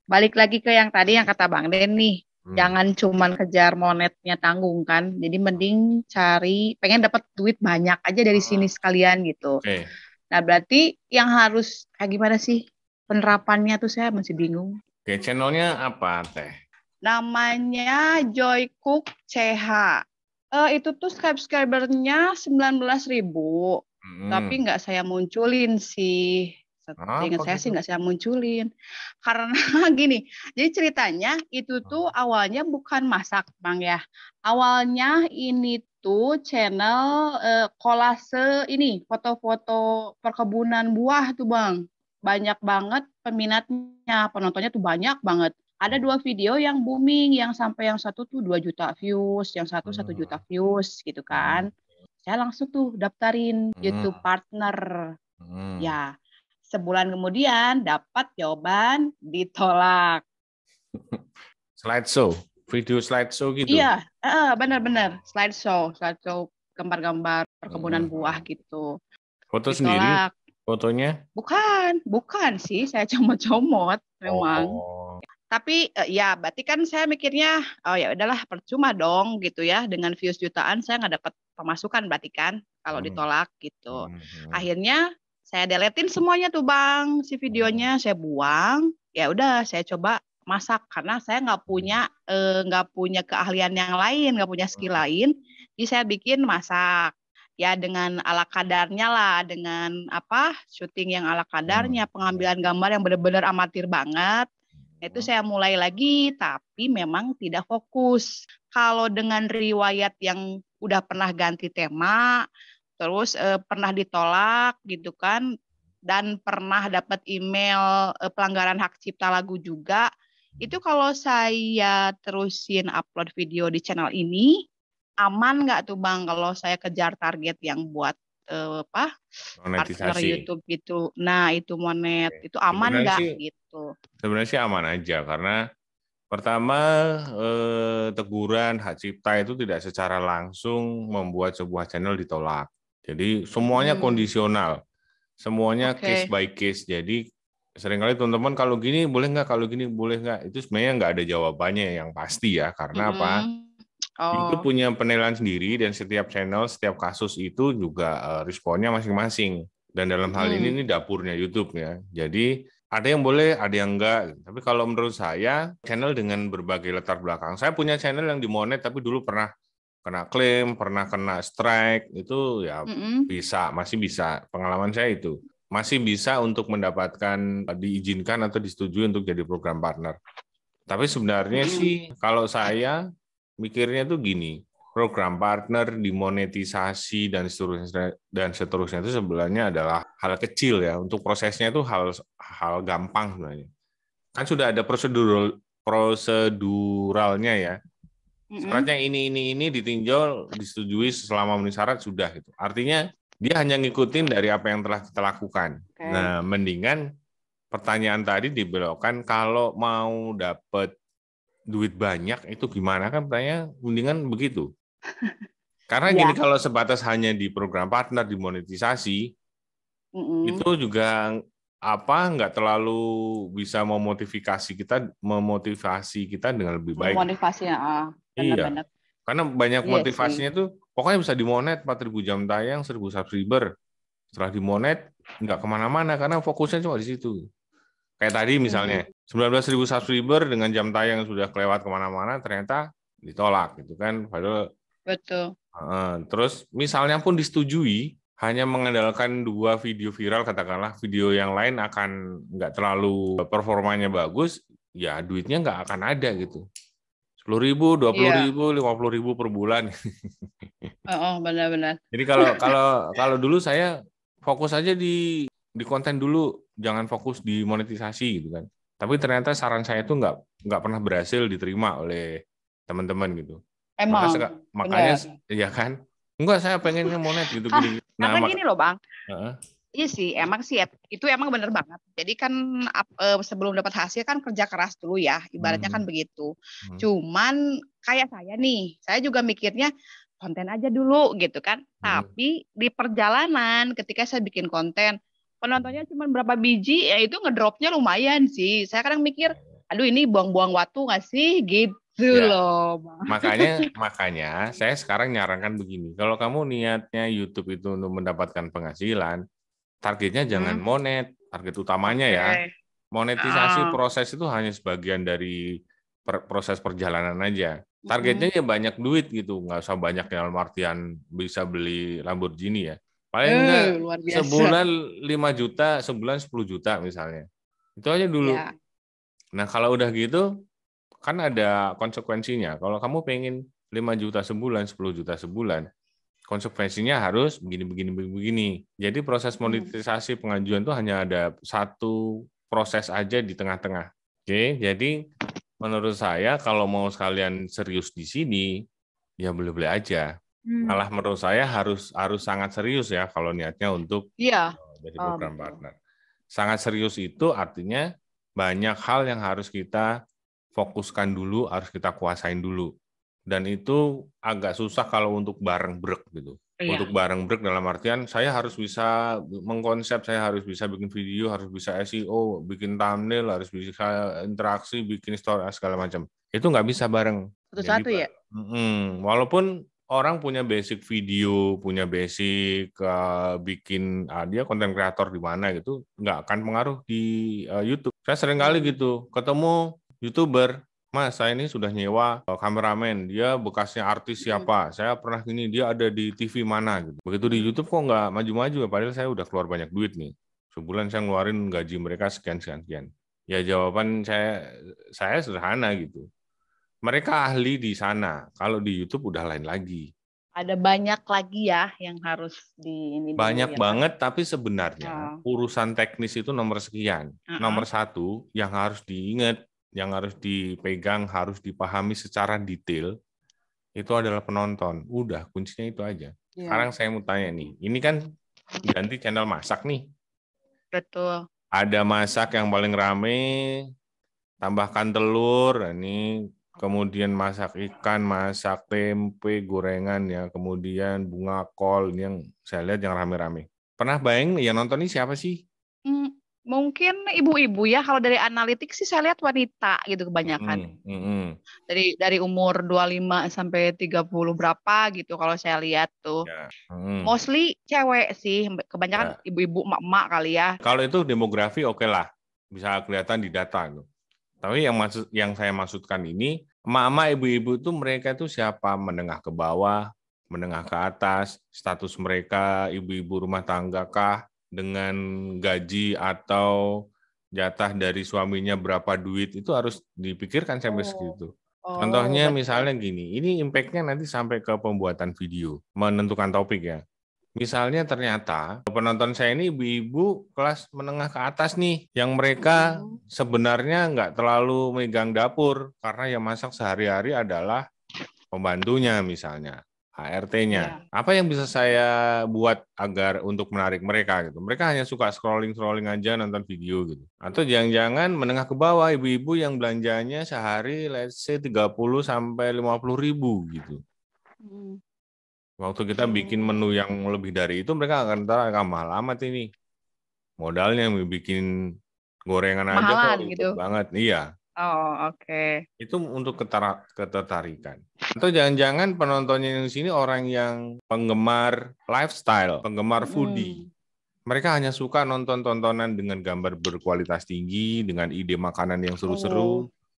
balik lagi ke yang tadi yang kata Bang Den nih. Hmm. Jangan cuman kejar monetnya tanggung kan. Jadi mending cari, pengen dapat duit banyak aja dari sini Ah, sekalian gitu. oke. Nah berarti yang harus kayak gimana sih penerapannya tuh saya masih bingung. Oke, channelnya apa, Teh? Namanya Joy Cook CH. Itu tuh subscribernya 19.000. Tapi Hmm. nggak saya munculin sih. Apa Seingat saya gitu? sih nggak saya munculin. Karena gini, jadi ceritanya itu tuh awalnya bukan masak, Bang ya. Awalnya ini tuh channel kolase ini, foto-foto perkebunan buah tuh, Bang. Banyak banget peminatnya, penontonnya tuh banyak banget. Ada dua video yang booming, yang sampai yang satu tuh 2 juta views, yang satu 1 juta Hmm. views gitu Hmm. kan. Saya langsung tuh daftarin Hmm. YouTube partner. Hmm. Ya, sebulan kemudian dapat jawaban ditolak. Slideshow, video slideshow Iya, gitu. benar-benar slideshow gambar-gambar perkebunan buah Hmm. gitu. Foto sendiri, Ditolak. fotonya? Bukan sih, saya comot-comot memang. Oh. Tapi ya berarti kan saya mikirnya, oh ya udahlah percuma dong gitu ya, dengan views jutaan saya nggak dapat pemasukan berarti kan kalau Hmm. ditolak gitu. Hmm. Hmm. Akhirnya saya deletein semuanya tuh Bang, si Hmm. videonya saya buang. Ya udah saya coba masak karena saya nggak punya keahlian yang lain, nggak punya skill lain. Jadi saya bikin masak ya dengan ala kadarnya lah, dengan apa syuting yang ala Hmm. kadarnya, pengambilan gambar yang benar-benar amatir banget. Itu Hmm. saya mulai lagi, tapi memang tidak fokus. Kalau dengan riwayat yang udah pernah ganti tema, terus pernah ditolak gitu kan, dan pernah dapat email pelanggaran hak cipta lagu juga, itu kalau saya terusin upload video di channel ini, aman nggak tuh Bang kalau saya kejar target yang buat apa partner Monetisasi. YouTube gitu. Nah, itu monet, Oke. itu aman Sebenarnya nggak sih, gitu. sebenarnya sih aman aja karena pertama, teguran hak cipta itu tidak secara langsung membuat sebuah channel ditolak. Jadi semuanya Mm-mm. kondisional, semuanya case Oke. by case. Jadi seringkali teman-teman kalau gini boleh nggak, kalau gini boleh nggak, itu sebenarnya nggak ada jawabannya yang pasti ya. Karena apa? Mm-mm. YouTube Oh. punya penilaian sendiri dan setiap channel, setiap kasus itu juga responnya masing-masing. Dan dalam hal ini Mm-mm. dapurnya YouTube ya. Jadi ada yang boleh, ada yang enggak. Tapi kalau menurut saya, channel dengan berbagai latar belakang. Saya punya channel yang dimonet tapi dulu pernah kena klaim, pernah kena strike, itu ya Mm-mm. bisa, masih bisa. Pengalaman saya itu. Masih bisa untuk mendapatkan diizinkan atau disetujui untuk jadi program partner. Tapi sebenarnya sih Mm-mm. kalau saya mikirnya tuh gini, program partner dimonetisasi dan seterusnya itu sebenarnya adalah hal kecil ya. Untuk prosesnya itu hal hal gampang sebenarnya. Kan sudah ada proseduralnya ya. Mm-mm. Syaratnya ini ditinjau, disetujui selama memenuhi syarat sudah gitu. Artinya dia hanya ngikutin dari apa yang telah kita lakukan. Oke. Nah, mendingan pertanyaan tadi dibelokkan kalau mau dapat duit banyak itu gimana kan pertanyaan mendingan begitu. Karena gini, Iya. kalau sebatas hanya di program partner dimonetisasi Mm-mm. itu juga apa nggak terlalu bisa memotivasi kita dengan lebih baik. Memotivasi ya. Iya, Benar-benar. karena banyak Iya sih. motivasinya tuh pokoknya bisa dimonet 4.000 jam tayang 1.000 subscriber. Setelah dimonet nggak kemana-mana karena fokusnya cuma di situ. Kayak tadi misalnya, Mm-mm. 19.000 subscriber dengan jam tayang yang sudah kelewat kemana-mana, ternyata ditolak gitu kan. Padahal, Betul. terus misalnya pun disetujui, hanya mengandalkan 2 video viral, katakanlah video yang lain akan nggak terlalu performanya bagus, ya duitnya nggak akan ada gitu. 10.000, dua puluh Iya. ribu, 50.000 per bulan. Oh, benar-benar. Jadi kalau kalau kalau dulu saya fokus aja di konten dulu, jangan fokus di monetisasi gitu kan. Tapi ternyata saran saya itu nggak pernah berhasil diterima oleh teman-teman gitu. Maka Emang. makanya Benar. ya kan, enggak saya pengennya monet gitu Hah, gini. Nah, karena gini loh Bang. Heeh. Iya sih, emang sih ya, itu emang bener banget. Jadi kan sebelum dapat hasil kan kerja keras dulu ya, ibaratnya kan Hmm. begitu. Hmm. Cuman kayak saya nih, saya juga mikirnya konten aja dulu gitu kan. Hmm. Tapi di perjalanan ketika saya bikin konten, penontonnya cuma berapa biji, ya itu ngedropnya lumayan sih. Saya kadang mikir, aduh ini buang-buang waktu nggak sih gitu Ya, loh. makanya saya sekarang nyarankan begini. Kalau kamu niatnya YouTube itu untuk mendapatkan penghasilan, targetnya jangan Hmm, monet, target utamanya oke. ya. Monetisasi Ah, proses itu hanya sebagian dari proses perjalanan aja. mm-mm. Targetnya ya banyak duit gitu, nggak usah banyak dalam artian bisa beli Lamborghini ya. Paling enggak Luar biasa. sebulan 5 juta, sebulan 10 juta misalnya. Itu aja dulu. Ya. Nah, kalau udah gitu, kan ada konsekuensinya. Kalau kamu pengen 5 juta sebulan, 10 juta sebulan, konsekuensinya harus begini, begini, begini. Jadi proses Hmm. monetisasi pengajuan itu hanya ada satu proses aja di tengah-tengah. Oke, jadi menurut saya kalau mau sekalian serius di sini, ya boleh-boleh aja. Hmm. Malah menurut saya harus harus sangat serius ya kalau niatnya untuk Iya. jadi Oh, program betul. partner. Sangat serius itu artinya banyak hal yang harus kita fokuskan dulu, harus kita kuasain dulu. Dan itu agak susah kalau untuk bareng brek gitu. Untuk Iya. bareng brek dalam artian saya harus bisa mengkonsep, saya harus bisa bikin video, harus bisa SEO, bikin thumbnail, harus bisa interaksi, bikin story segala macam. Itu nggak bisa bareng. Jadi Satu-satu ya? walaupun orang punya basic video, punya basic bikin dia konten kreator di mana gitu, nggak akan pengaruh di YouTube. Saya sering kali Hmm. gitu ketemu YouTuber, Mas, saya ini sudah nyewa kameramen, dia bekasnya artis Hmm. siapa, saya pernah gini, dia ada di TV mana gitu. Begitu di YouTube kok nggak maju-maju ya, padahal saya udah keluar banyak duit nih. Sebulan saya ngeluarin gaji mereka sekian-sekian. Ya jawaban saya sederhana gitu. Mereka ahli di sana, kalau di YouTube udah lain lagi. Ada banyak lagi ya yang harus di ini dulu Banyak ya kan? banget, tapi sebenarnya Oh. urusan teknis itu nomor sekian. Uh-uh. Nomor satu yang harus diingat, yang harus dipegang, harus dipahami secara detail, itu adalah penonton. Udah, kuncinya itu aja. Sekarang Iya. saya mau tanya nih, ini kan ganti channel masak nih. Betul. Ada masak yang paling rame, tambahkan telur, ini kemudian masak ikan, masak tempe, gorengan ya, kemudian bunga kol, ini yang saya lihat yang rame-rame. Pernah bayang yang nonton ini siapa sih? Hmm, mungkin ibu-ibu ya, kalau dari analitik sih saya lihat wanita gitu kebanyakan. Mm, mm, mm. Dari umur 25 sampai 30 berapa gitu kalau saya lihat tuh. Ya, mm, Mostly cewek sih, kebanyakan ya. ibu-ibu emak-emak kali ya. Kalau itu demografi oke lah, bisa kelihatan di data itu. Tapi yang saya maksudkan ini, emak-emak, ibu-ibu itu mereka itu siapa? Menengah ke bawah, menengah ke atas, status mereka ibu-ibu rumah tangga kah, dengan gaji atau jatah dari suaminya berapa duit, itu harus dipikirkan sampai Oh, segitu. oh Contohnya betul. misalnya gini, ini impact-nya nanti sampai ke pembuatan video, menentukan topik ya. Misalnya ternyata penonton saya ini ibu-ibu kelas menengah ke atas nih, yang mereka Mm-mm. sebenarnya nggak terlalu megang dapur, karena yang masak sehari-hari adalah pembantunya misalnya, HRT-nya. Iya. Apa yang bisa saya buat agar untuk menarik mereka gitu? Mereka hanya suka scrolling-scrolling aja nonton video gitu. Atau jangan-jangan menengah ke bawah ibu-ibu yang belanjanya sehari let's say 30 sampai 50 ribu gitu. Mm. Waktu kita bikin Mm. menu yang lebih dari itu, mereka akan tahu mahal amat ini. Modalnya bikin gorengan aja kok Mahalan ribet gitu. banget. Iya, Oh, oke. itu untuk ketertarikan. Atau jangan-jangan penontonnya di sini orang yang penggemar lifestyle, penggemar foodie. Mm. Mereka hanya suka nonton tontonan dengan gambar berkualitas tinggi, dengan ide makanan yang Oh, seru-seru,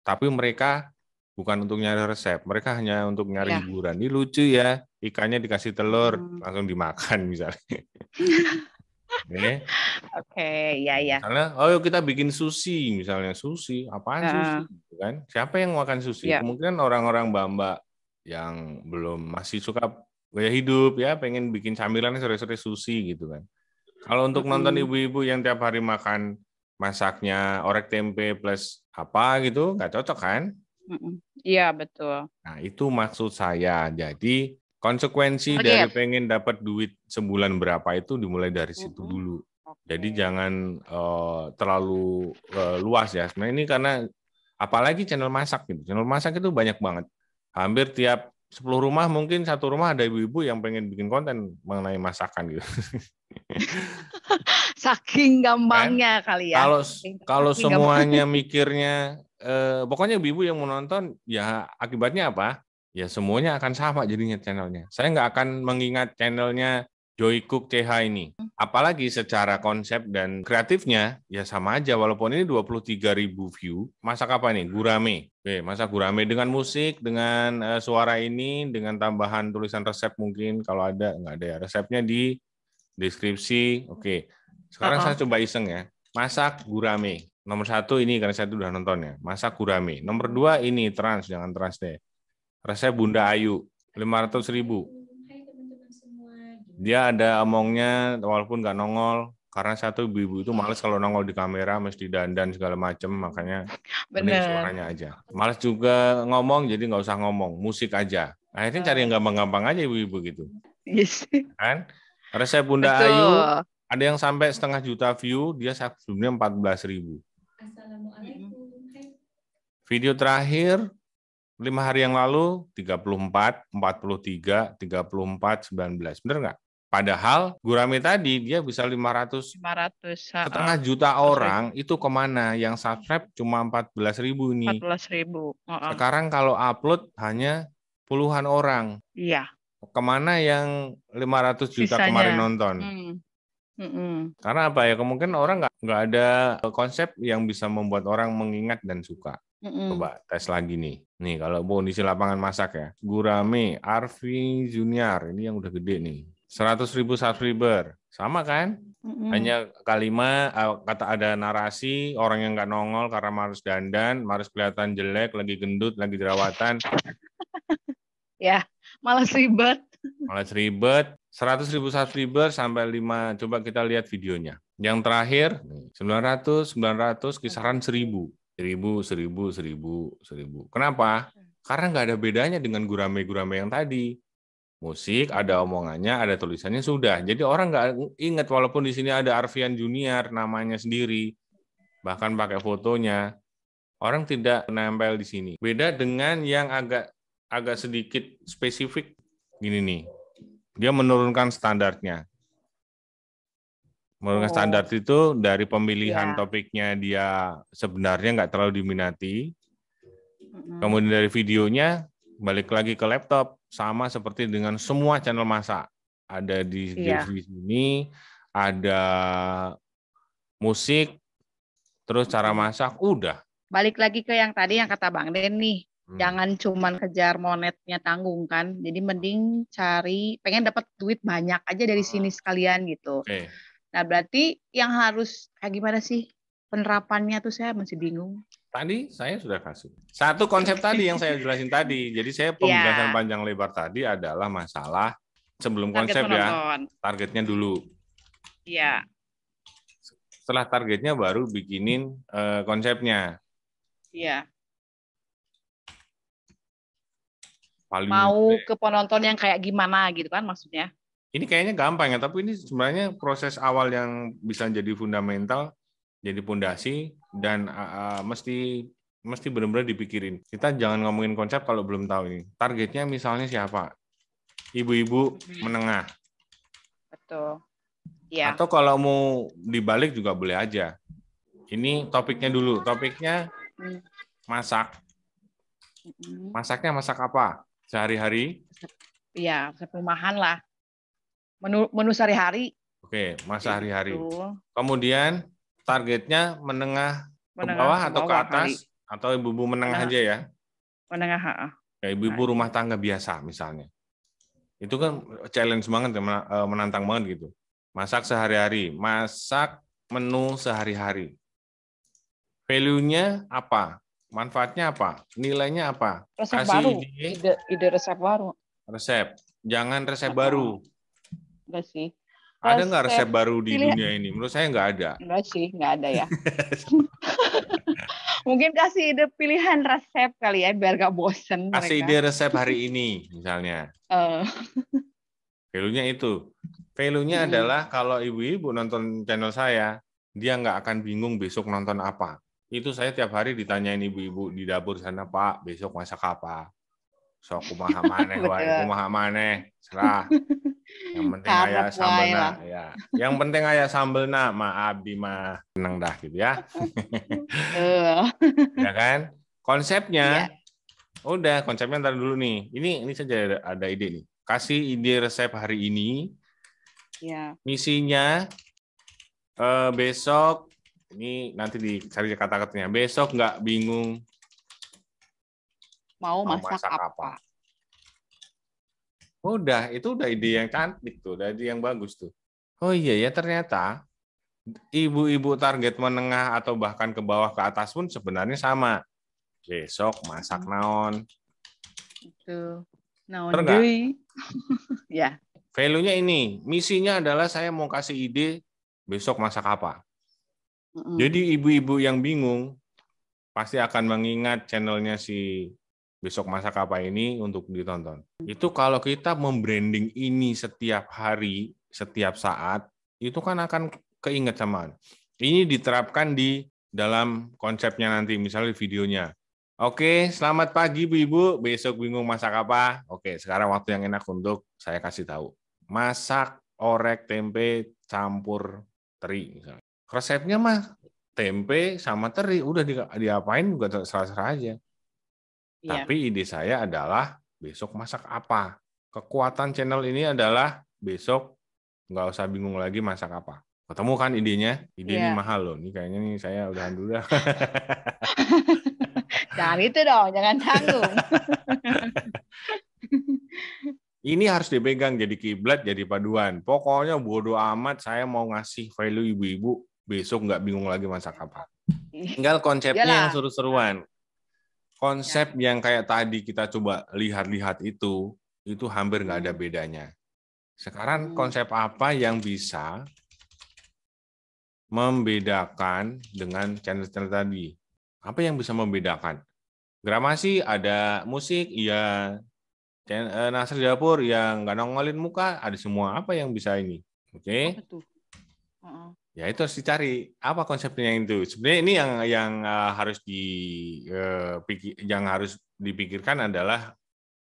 tapi mereka bukan untuk nyari resep, mereka hanya untuk nyari ya. hiburan. Ini lucu ya, ikannya dikasih telur, Mm. langsung dimakan misalnya. Oke. Oke, ya ya. Misalnya, oh yuk kita bikin sushi, misalnya sushi, apaan sushi, Heeh, gitu kan? Siapa yang makan sushi? ya. Kemungkinan orang-orang mbak-mbak yang belum masih suka gaya hidup ya, pengen bikin camilan sore-sore sushi gitu kan. Kalau untuk nonton Mm-mm. ibu-ibu yang tiap hari makan masaknya orek tempe plus apa gitu, nggak cocok kan? Mm-mm. Iya, betul. Nah, itu maksud saya. Jadi, konsekuensi dari Target. pengen dapat duit sebulan berapa itu dimulai dari situ Mm-mm. dulu. Jadi Oke. jangan terlalu luas ya. Sebenarnya ini karena apalagi channel masak gitu. Channel masak itu banyak banget. Hampir tiap 10 rumah mungkin satu rumah ada ibu-ibu yang pengen bikin konten mengenai masakan gitu. Saking Kan? gampangnya kali ya. Kalau kalau Saking gampang. semuanya mikirnya pokoknya ibu-ibu yang menonton, ya akibatnya apa? Ya semuanya akan sama jadinya channelnya. Saya nggak akan mengingat channelnya Joy Cook CH ini. Apalagi secara konsep dan kreatifnya, ya sama aja. Walaupun ini 23.000 view, masak apa nih? Gurame. Oke, masak gurame dengan musik, dengan suara ini, dengan tambahan tulisan resep mungkin. Kalau ada, nggak ada ya. Resepnya di deskripsi. Oke, sekarang saya coba iseng ya. Masak gurame. Nomor 1 ini, karena saya udah nonton ya. Masak gurame. Nomor 2 ini, jangan trans deh. Resep Bunda Ayu, 500.000. Dia ada omongnya walaupun nggak nongol, karena satu ibu-ibu itu males kalau nongol di kamera, mesti dandan segala macem, makanya mending suaranya aja. Males juga ngomong, jadi nggak usah ngomong, musik aja. Akhirnya cari yang gampang-gampang aja ibu-ibu gitu. Yes. Kan? Resep Bunda Betul. Ayu, ada yang sampai 500 juta view, dia sebelumnya 14.000. Video terakhir 5 hari yang lalu 34, 43, 34, 19. Bener nggak? Padahal gurame tadi dia bisa 500 setengah juta orang itu kemana? Yang subscribe cuma 14.000 nih. 14.000. Sekarang kalau upload hanya puluhan orang. Iya. Kemana yang 500 juta Sisanya kemarin nonton? Karena apa ya? Kemungkinan orang nggak ada konsep yang bisa membuat orang mengingat dan suka. Coba tes lagi nih. Nih kalau kondisi lapangan masak ya. Gurame, Arfi Junior, ini yang udah gede nih. 100.000 subscriber. Sama kan? Hanya kalimat, kata ada narasi, orang yang nggak nongol karena harus dandan, harus kelihatan jelek, lagi gendut, lagi jerawatan. Ya, malas ribet. Malas ribet. 100.000 subscriber sampai 5. Coba kita lihat videonya. Yang terakhir, 900, kisaran 1.000. 1.000. Kenapa? Karena nggak ada bedanya dengan gurame-gurame yang tadi. Musik, ada omongannya, ada tulisannya, sudah. Jadi orang nggak ingat, walaupun di sini ada Arfian Junior, namanya sendiri, bahkan pakai fotonya, orang tidak nempel di sini. Beda dengan yang agak sedikit spesifik, gini nih. Dia menurunkan standarnya. Menurunkan standar itu dari pemilihan topiknya dia sebenarnya nggak terlalu diminati. Kemudian dari videonya, balik lagi ke laptop, sama seperti dengan semua channel masak. Ada di sini, ada musik, terus cara masak, udah. Balik lagi ke yang tadi yang kata Bang Den nih. Jangan cuman kejar monetnya tanggung kan. Jadi mending pengen dapat duit banyak aja dari sini sekalian gitu. Nah berarti yang harus kayak gimana sih penerapannya tuh, saya masih bingung. Tadi saya sudah kasih. Satu konsep tadi yang saya jelasin tadi. Jadi saya penjelasan panjang lebar tadi adalah masalah sebelum konsep ya. Targetnya dulu. Iya. Setelah targetnya baru bikinin konsepnya. Iya. Mau ke penonton yang kayak gimana gitu kan maksudnya. Ini kayaknya gampang ya, tapi ini sebenarnya proses awal yang bisa jadi fundamental, jadi pondasi, dan mesti benar-benar dipikirin. Kita jangan ngomongin konsep kalau belum tahu ini. Targetnya misalnya siapa? Ibu-ibu menengah. Betul. Ya. Atau kalau mau dibalik juga boleh aja. Ini topiknya dulu. Topiknya masak. Masaknya masak apa? Sehari-hari? Iya, rumahan lah. Menu sehari-hari. Oke, masak sehari-hari. Kemudian targetnya menengah ke bawah atau ke atas? Atau ibu-ibu menengah aja ya? Menengah. Ya, ibu-ibu rumah tangga biasa misalnya. Itu kan challenge banget, menantang banget gitu. Masak sehari-hari, masak menu sehari-hari. Value-nya apa? Manfaatnya apa? Nilainya apa? Resep baru. Ide resep baru. Resep. Jangan resep baru. Enggak sih. Ada nggak resep baru di dunia ini? Menurut saya nggak ada. Enggak sih, nggak ada ya. Mungkin kasih ide pilihan resep kali ya, biar nggak bosen. Kasih ide resep hari ini, misalnya. Value-nya itu. Value-nya adalah kalau ibu-ibu nonton channel saya, dia nggak akan bingung besok nonton apa. Itu saya tiap hari ditanyain ibu-ibu di dapur sana, Pak, besok masak apa? Sok kumaha maneh, wae kumaha maneh, serah. Yang penting Harap aya sambel wae lah. nak ya. Yang penting aya sambel nak, mah abdi mah seneng dah gitu ya. Eh, Ya kan? Iya, Konsepnya udah, konsepnya ntar dulu nih. Ini saja ada ide nih. Kasih ide resep hari ini. ya. Misinya besok ini nanti dicari kata-katanya. Besok nggak bingung Mau mau masak masak apa? apa. Udah, itu udah ide yang cantik tuh, udah ide yang bagus tuh. Oh iya ya, ternyata ibu-ibu target menengah atau bahkan ke bawah ke atas pun sebenarnya sama. Besok masak naon. Itu. Bener Naon nggak? deui? Ya. Value-nya ini, misinya adalah saya mau kasih ide besok masak apa. Mm-mm. Jadi ibu-ibu yang bingung pasti akan mengingat channelnya si besok masak apa ini untuk ditonton. Itu kalau kita membranding ini setiap hari, setiap saat, itu kan akan keinget sama. Ini diterapkan di dalam konsepnya nanti, misalnya videonya. Oke, selamat pagi Bu-Ibu, besok bingung masak apa? Oke, sekarang waktu yang enak untuk saya kasih tahu. Masak orek tempe campur teri misalnya. Resepnya mah tempe sama teri, udah diapain juga serah-serah aja. Iya. Tapi ide saya adalah besok masak apa. Kekuatan channel ini adalah besok nggak usah bingung lagi masak apa. Ketemu kan idenya? Ide ini Iya. mahal loh. Ini kayaknya nih saya udahan dulu dah. Jangan itu dong, jangan canggung. Ini harus dipegang jadi kiblat, jadi paduan. Pokoknya bodo amat saya mau ngasih value ibu-ibu, besok nggak bingung lagi masak apa. Tinggal konsepnya yang Iyalah. seru-seruan. Ya. Konsep yang kayak tadi kita coba lihat-lihat itu hampir nggak ada Mm. bedanya. Sekarang Mm. konsep apa yang bisa membedakan dengan channel-channel tadi? Apa yang bisa membedakan? Gramasi ada musik, iya. Nasr Dapur yang nggak nongolin muka, ada semua. Apa yang bisa ini? Apa Oke, tuh? Heeh. ya itu harus dicari. Apa konsepnya yang itu? Sebenarnya ini yang harus yang harus dipikirkan adalah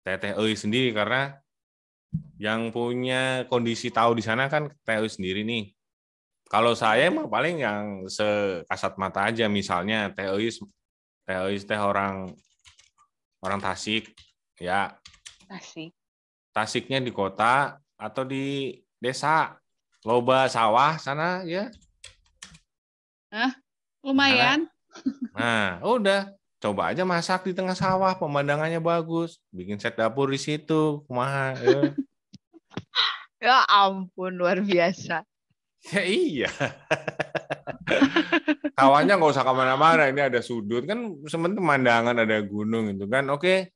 Teteh Oi sendiri, karena yang punya kondisi tahu di sana kan Teteh Oi sendiri nih. Kalau saya mah paling yang sekasat mata aja, misalnya Teh Eis teh orang Tasik, ya Asik. Tasiknya di kota atau di desa, loba sawah sana ya, Hah? sana. Lumayan. Nah, udah coba aja masak di tengah sawah, pemandangannya bagus, bikin set dapur di situ, kumaha, ya. Ya ampun, luar biasa. Ya iya. Kawannya nggak usah kemana-mana, ini ada sudut kan, sementara pemandangan ada gunung itu kan, oke.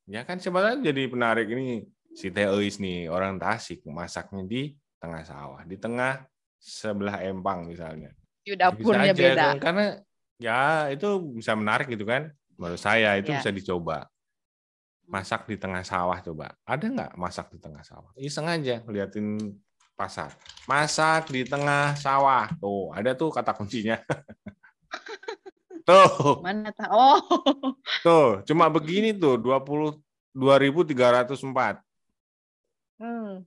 Ya kan sebenarnya jadi penarik ini si Teh Eis nih, orang Tasik, masaknya di tengah sawah, di tengah sebelah empang misalnya. Di Ya bisa dapurnya aja beda. karena ya itu bisa menarik gitu kan. Menurut saya itu Ya. bisa dicoba. Masak di tengah sawah coba. Ada nggak masak di tengah sawah? Iseng aja liatin pasar. Masak di tengah sawah. Tuh, ada tuh kata kuncinya. Tuh. Mana tahu? Oh. Tuh, cuma begini tuh 22.304. Hmm.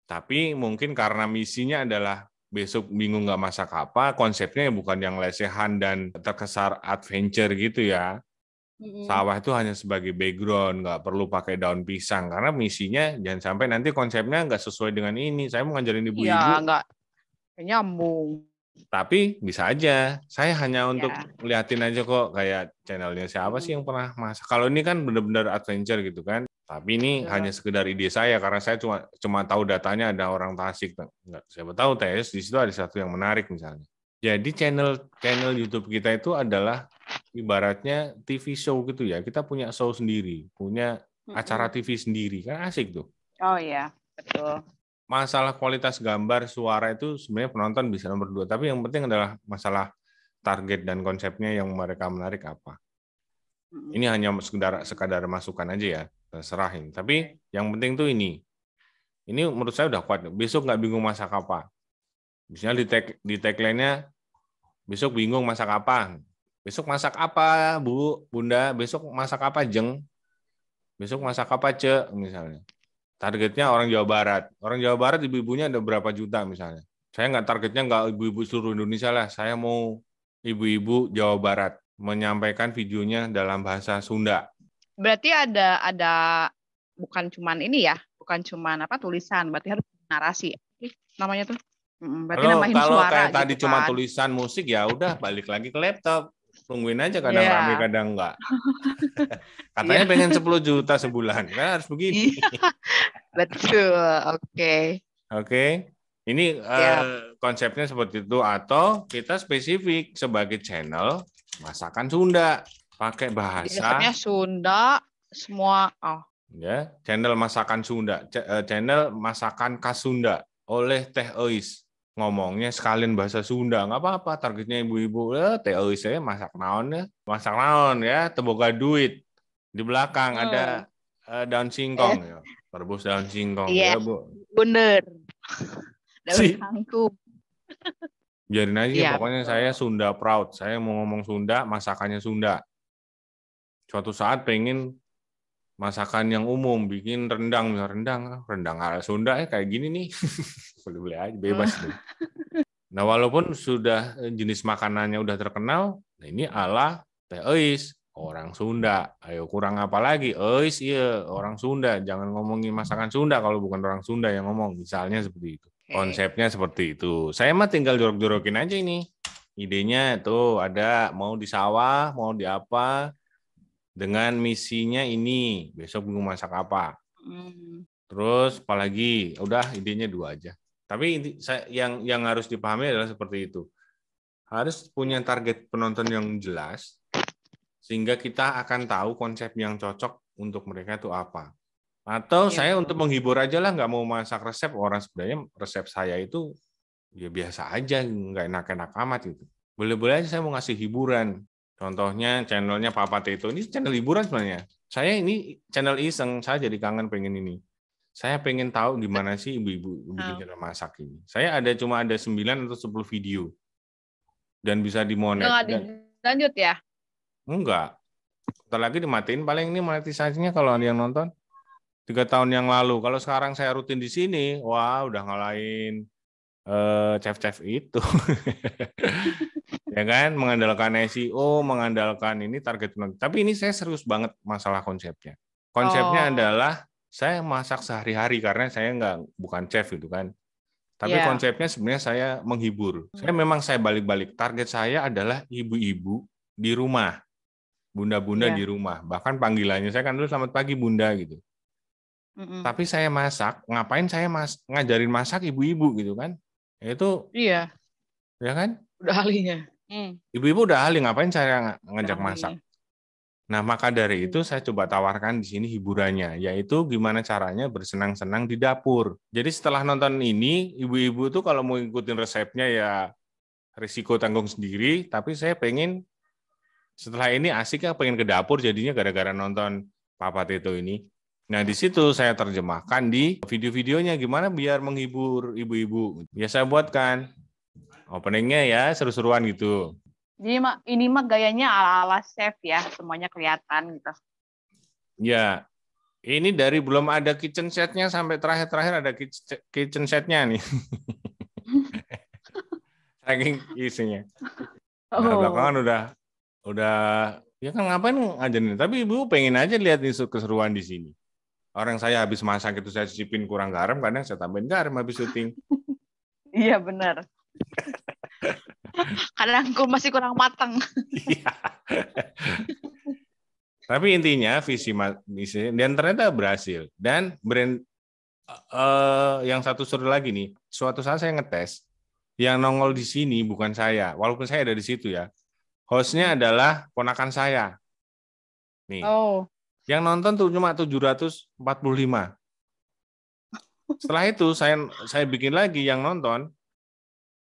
Tapi mungkin karena misinya adalah besok bingung nggak masak apa, konsepnya bukan yang lesehan dan terkesan adventure gitu ya. Mm-mm. Sawah itu hanya sebagai background, nggak perlu pakai daun pisang. Karena misinya jangan sampai nanti konsepnya nggak sesuai dengan ini. Saya mau ngajarin Ya, ibu-ibu, nggak nyambung. tapi bisa aja. Saya hanya untuk Ya. liatin aja kok, kayak channelnya siapa sih yang pernah masak. Kalau ini kan benar-benar adventure gitu kan. Tapi ini hanya sekedar ide saya karena saya cuma tahu datanya ada orang Tasik. Nggak, siapa tahu tes di situ ada satu yang menarik misalnya. Jadi channel YouTube kita itu adalah ibaratnya TV show gitu ya. Kita punya show sendiri, punya acara TV sendiri kan asik tuh. Oh iya, betul. Masalah kualitas gambar, suara itu sebenarnya penonton bisa nomor 2. Tapi yang penting adalah masalah target dan konsepnya yang mereka menarik apa. Ini hanya sekadar masukan aja ya, serahin. Tapi yang penting tuh ini menurut saya udah kuat. Besok nggak bingung masak apa. Misalnya di tagline-nya, besok bingung masak apa. Besok masak apa, Bu, Bunda? Besok masak apa, Jeng? Besok masak apa, Ce? Misalnya. targetnya orang Jawa Barat. Orang Jawa Barat ibu-ibunya ada berapa juta misalnya. Saya nggak targetnya nggak ibu-ibu seluruh Indonesia lah. Saya mau ibu-ibu Jawa Barat menyampaikan videonya dalam bahasa Sunda. Berarti ada bukan cuman ini ya, bukan cuman tulisan, berarti harus narasi. Namanya tuh. Berarti nambahin Kalau suara kayak gitu tadi cuma kan. tulisan musik ya udah balik lagi ke laptop. Tungguin aja, kadang Iya. rame kadang enggak. Katanya Iya. pengen 10 juta sebulan, kan harus begini. Iya. Betul. Oke. Oke. Ini Siap. konsepnya seperti itu, atau kita spesifik sebagai channel masakan Sunda, pakai bahasa Biasanya Sunda semua. Oh. ya, channel masakan Sunda, channel masakan khas Sunda oleh Teh Eis. Ngomongnya sekalian bahasa Sunda, nggak apa-apa, targetnya ibu-ibu, Teh Eis ya masak naon ya, teboga duit. Di belakang ada daun singkong, ya. Rebus daun singkong, Iya, ya Bu. bener. Daun Si, kangkung. biarin aja, Iya, pokoknya betul. saya Sunda proud, saya mau ngomong Sunda, masakannya Sunda. Suatu saat pengen masakan yang umum, bikin rendang ala Sunda kayak gini nih, boleh-boleh aja, bebas deh. Nah, walaupun sudah jenis makanannya udah terkenal, nah ini ala Teh Eis, orang Sunda. Ayo kurang apa lagi? Eis iya, orang Sunda. Jangan ngomongin masakan Sunda kalau bukan orang Sunda yang ngomong. Misalnya seperti itu. Oke. Konsepnya seperti itu. Saya mah tinggal jorok-jorokin aja ini. Idenya tuh ada, mau di sawah, mau di apa, dengan misinya ini. Besok mau masak apa. Terus apalagi, udah idenya 2 aja. Tapi yang harus dipahami adalah seperti itu. Harus punya target penonton yang jelas, sehingga kita akan tahu konsep yang cocok untuk mereka itu apa. Atau Iya, saya betul. untuk menghibur aja lah, nggak mau masak resep. Orang sebenarnya resep saya itu ya biasa aja, nggak enak-enak amat gitu. Boleh-boleh aja saya mau ngasih hiburan. Contohnya channelnya Papa Teto, ini channel hiburan sebenarnya. Saya ini channel iseng, saya jadi kangen pengen ini. Saya pengen tahu gimana sih ibu-ibu bikin channel masak ini. Saya cuma ada 9 atau 10 video. Dan bisa Udah dimonet. nggak dilanjut ya? Enggak. Bentar lagi dimatiin, paling ini monetisasinya kalau ada yang nonton. 3 tahun yang lalu. Kalau sekarang saya rutin di sini, wah udah ngalahin chef-chef itu. Ya kan, mengandalkan SEO, mengandalkan ini target penonton. Tapi ini saya serius banget masalah konsepnya. Konsepnya adalah saya masak sehari-hari karena saya bukan chef gitu kan. Tapi konsepnya sebenarnya saya menghibur. Saya balik-balik. Target saya adalah ibu-ibu di rumah. Bunda-bunda di rumah. Bahkan panggilannya saya kan dulu selamat pagi Bunda gitu. Tapi saya masak, ngapain saya ngajarin masak ibu-ibu gitu kan? Itu Iya. Ya kan? Udah ahlinya. Ibu-ibu udah ahli, ngapain saya ngajak masak? Nah, maka dari itu saya coba tawarkan di sini hiburannya, yaitu gimana caranya bersenang-senang di dapur. Jadi setelah nonton ini, ibu-ibu tuh kalau mau ikutin resepnya ya risiko tanggung sendiri, tapi saya pengen setelah ini asik ya pengen ke dapur jadinya gara-gara nonton Papa Teto ini. Nah, di situ saya terjemahkan di video-videonya gimana biar menghibur ibu-ibu. Ya saya buatkan openingnya ya seru-seruan gitu. Jadi ini mah gayanya ala-ala chef ya, semuanya kelihatan gitu. Ya, ini dari belum ada kitchen set-nya sampai terakhir ada kitchen set-nya nih. Saking isinya. Nah, belakangan udah ya kan ngapain ngajarin, tapi ibu pengen aja lihat isu keseruan di sini. Orang saya habis masak itu saya cicipin kurang garam, kadang saya tambahin garam habis syuting. Iya benar. Kadang aku masih kurang matang. Iya. Tapi intinya visi misi dan ternyata berhasil. Dan brand yang satu seru lagi nih, suatu saat saya ngetes, yang nongol di sini bukan saya, walaupun saya ada di situ ya. Hostnya adalah ponakan saya. Nih. Yang nonton tuh cuma 745. Setelah itu saya bikin lagi yang nonton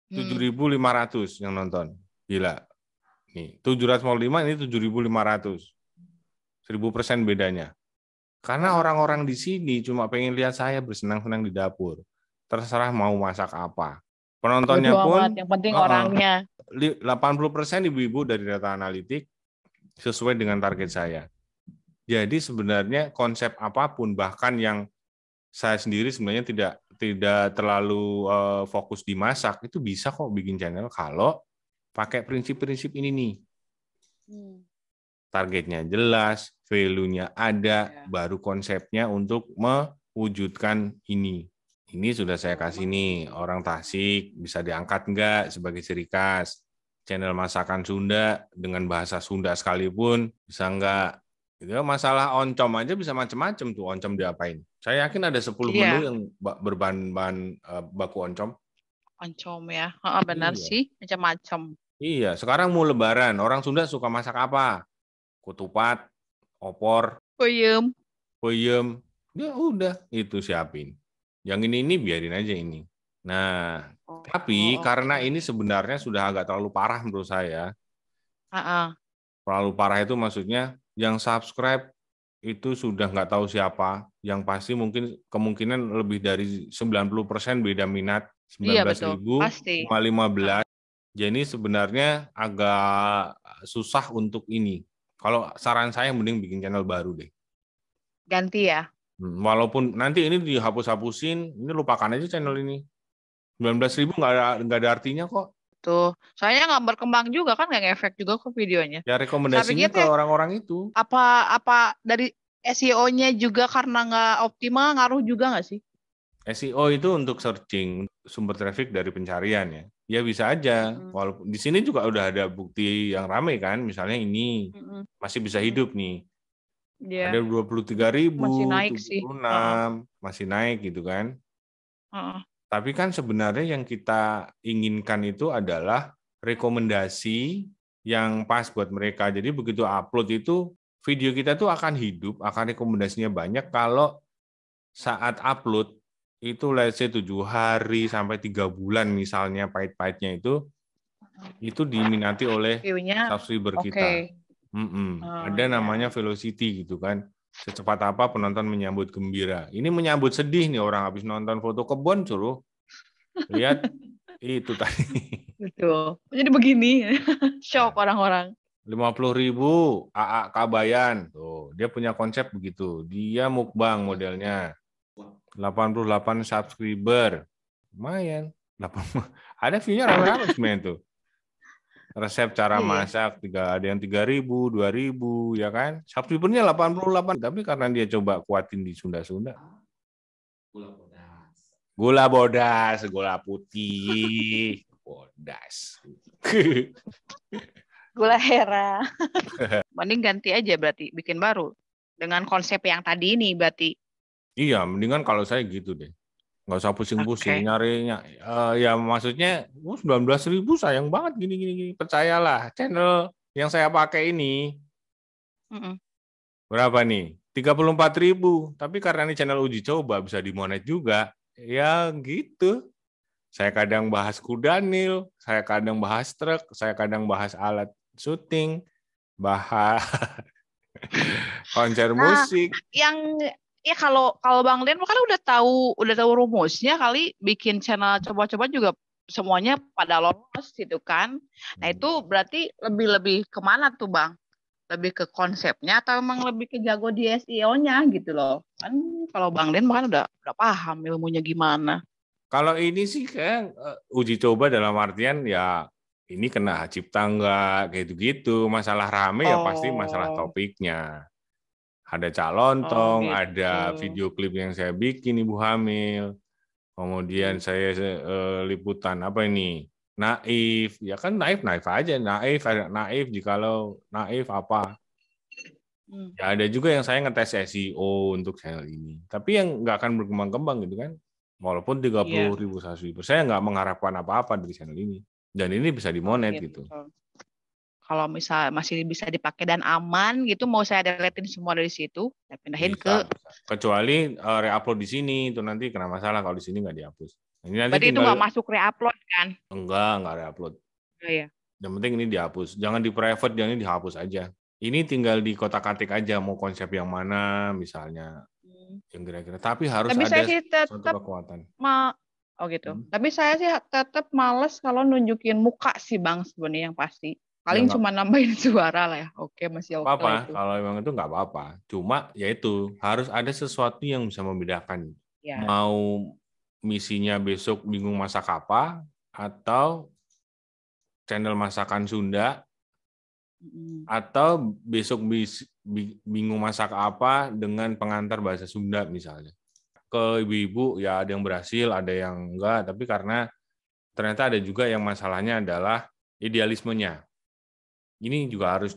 7.500 yang nonton. Gila. Nih, 745 ini 7.500. 1000% bedanya. Karena orang-orang di sini cuma pengen lihat saya bersenang-senang di dapur. Terserah mau masak apa. Penontonnya pun yang penting orangnya. 80% ibu-ibu dari data analitik sesuai dengan target saya. Jadi sebenarnya konsep apapun, bahkan yang saya sendiri sebenarnya tidak terlalu fokus di masak, itu bisa kok bikin channel kalau pakai prinsip-prinsip ini nih. Targetnya jelas, value-nya ada, baru konsepnya untuk mewujudkan ini. Ini sudah saya kasih nih, orang Tasik bisa diangkat nggak sebagai ciri khas. Channel masakan Sunda dengan bahasa Sunda sekalipun bisa nggak. Itu masalah oncom aja bisa macam-macam tuh, oncom diapain. Saya yakin ada 10 menu yang berbahan baku oncom. Oncom ya, benar sih, macam-macam. Iya, sekarang mau Lebaran, orang Sunda suka masak apa? Ketupat, opor, peyem, ya udah itu siapin. Yang ini biarin aja ini. Nah, tapi karena ini sebenarnya sudah agak terlalu parah menurut saya. Terlalu parah itu maksudnya yang subscribe itu sudah nggak tahu siapa, yang pasti mungkin kemungkinan lebih dari 90% beda minat, 19.000 cuma 15. Jadi sebenarnya agak susah untuk ini. Kalau saran saya mending bikin channel baru deh. Ganti ya. Walaupun nanti ini dihapus-hapusin, ini lupakan aja channel ini. 19.000 nggak ada artinya kok. Tuh, soalnya nggak berkembang juga kan, nggak ngefek juga ke videonya. Ya rekomendasinya ke orang-orang itu. Apa dari SEO-nya juga karena nggak optimal, ngaruh juga nggak sih? SEO itu untuk searching sumber traffic dari pencarian ya. Ya bisa aja. Walaupun di sini juga udah ada bukti yang ramai kan, misalnya ini masih bisa hidup nih. Ada 23.000, masih naik 76, sih. Masih naik gitu kan. Tapi kan sebenarnya yang kita inginkan itu adalah rekomendasi yang pas buat mereka. Jadi begitu upload itu, video kita tuh akan hidup, akan rekomendasinya banyak kalau saat upload itu let's say 7 hari sampai 3 bulan misalnya pahit-pahitnya itu diminati oleh subscriber kita. Ada namanya velocity gitu kan. Secepat apa penonton menyambut gembira. Ini menyambut sedih nih orang habis nonton foto kebun suruh lihat itu tadi. Betul. Jadi begini, shock orang-orang. 50.000 AA Kabayan. Tuh, dia punya konsep begitu. Dia mukbang modelnya. 88 subscriber. Lumayan. Ada view-nya rame-rame sebenarnya tuh. Resep cara masak ada yang 3.000, 2.000 ya kan. Subscribernya 88, tapi karena dia coba kuatin di Sunda-Sunda. Gula bodas, gula putih, bodas. Gula hera. Mending ganti aja berarti, bikin baru dengan konsep yang tadi ini berarti. Iya, mendingan kalau saya gitu deh. Nggak usah pusing-pusing nyarinya. Ya maksudnya 19.000 sayang banget gini. Percayalah, channel yang saya pakai ini berapa nih? 34.000. Tapi karena ini channel uji coba bisa dimonet juga. Ya gitu. Saya kadang bahas kudanil, saya kadang bahas truk, saya kadang bahas alat syuting, bahas konser musik. Yang ya kalau Bang Den kan udah tahu rumusnya kali, bikin channel coba-coba juga semuanya pada lolos gitu kan. Nah itu berarti lebih kemana tuh Bang? Lebih ke konsepnya atau emang lebih ke jago di SEO-nya gitu loh? Kan kalau Bang Den kan udah paham ilmunya gimana. Kalau ini sih kayak uji coba dalam artian ya ini kena hak cipta enggak kayak gitu. Masalah rame ya pasti masalah topiknya. Ada Cak Lontong, gitu. ada video klip yang saya bikin Ibu Hamil. Kemudian saya liputan apa ini? Naif. Ya kan naif aja. Naif jikalau naif apa? Ya ada juga yang saya ngetes SEO untuk channel ini. Tapi yang nggak akan berkembang-kembang gitu kan. Walaupun 30.000 subscriber. Saya nggak mengharapkan apa-apa dari channel ini. Dan ini bisa dimonet gitu. Kalau misal masih bisa dipakai dan aman gitu, mau saya deletein semua dari situ, saya pindahin bisa. Kecuali reupload di sini, itu nanti kena masalah kalau di sini nggak dihapus. Ini nanti berarti tinggal... itu nggak masuk reupload kan? Enggak reupload. Iya. Yang penting ini dihapus. Jangan di private, jangan dihapus aja. Ini tinggal di kotak-katik aja, mau konsep yang mana misalnya. Yang kira-kira. Tapi harus ada suatu kekuatan. Oh gitu. Tapi saya sih tetap males kalau nunjukin muka sih Bang sebenarnya yang pasti. Paling cuma nambahin suara lah ya. Oke, masih oke. Apa-apa, kalau memang itu nggak apa-apa. Cuma ya itu harus ada sesuatu yang bisa membedakan. Ya. Mau misinya besok bingung masak apa, atau channel masakan Sunda, atau besok bingung masak apa dengan pengantar bahasa Sunda misalnya. Ke ibu-ibu ya ada yang berhasil, ada yang enggak, tapi karena ternyata ada juga yang masalahnya adalah idealismenya. Ini juga harus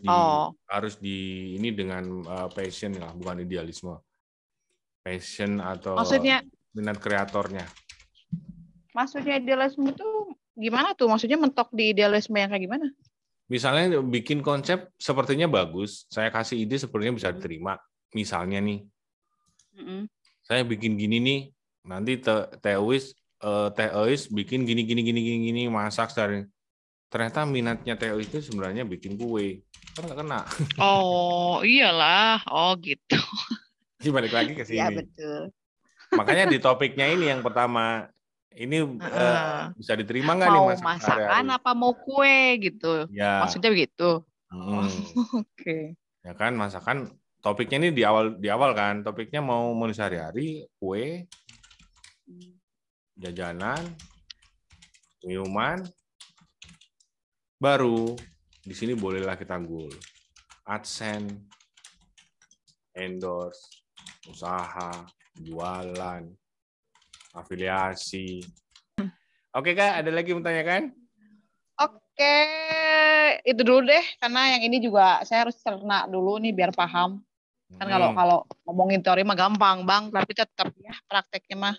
di ini dengan passion lah, bukan idealisme. Passion atau minat kreatornya. Maksudnya idealisme itu gimana tuh? Maksudnya mentok di idealisme yang kayak gimana? Misalnya bikin konsep sepertinya bagus, saya kasih ide sepertinya bisa diterima. Misalnya nih, saya bikin gini nih, nanti Teh Eis bikin gini, masak dari. Ternyata minatnya Teh Eis itu sebenarnya bikin kue, kan nggak kena. Oh iyalah, oh gitu. Balik lagi ke Iya sini. betul. Makanya di topiknya ini yang pertama, ini bisa diterima nggak nih mau masak masakan sehari-hari? apa mau kue gitu? Ya. Maksudnya begitu. Oke. Ya kan masakan topiknya ini di awal kan, topiknya mau sehari-hari, kue, jajanan, minuman, baru di sini bolehlah kita goal. AdSense, endorse, usaha, jualan, afiliasi. Oke Kak, ada lagi yang bertanyakan? Oke, itu dulu deh, karena yang ini juga saya harus cerna dulu nih biar paham. Kan kalau ngomongin teori mah gampang bang, tapi tetap ya prakteknya mah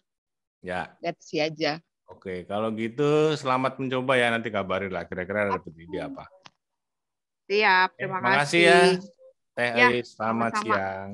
ya let's see aja. Oke, kalau gitu selamat mencoba ya, nanti kabarin lah kira-kira dapat ide apa. Siap, terima Makasih kasih. ya Teh Ya, Ais, selamat sama-sama. siang.